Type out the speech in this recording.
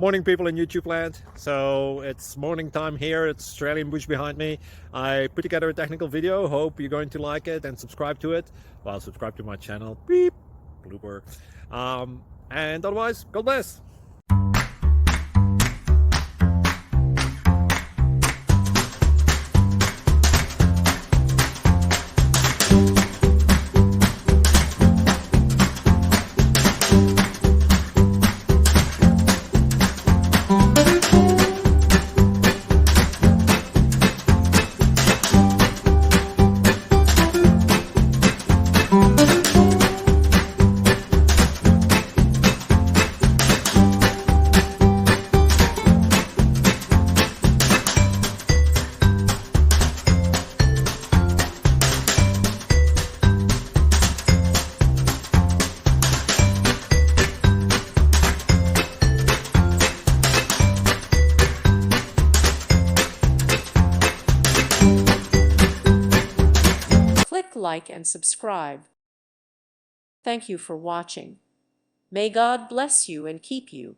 Morning, people in YouTube land. So it's morning time here. It's Australian bush behind me. I put together a technical video. Hope you're going to like it and subscribe to it. Well, subscribe to my channel. Beep, blooper. And otherwise, God bless. Click like and subscribe. Thank you for watching. May God bless you and keep you.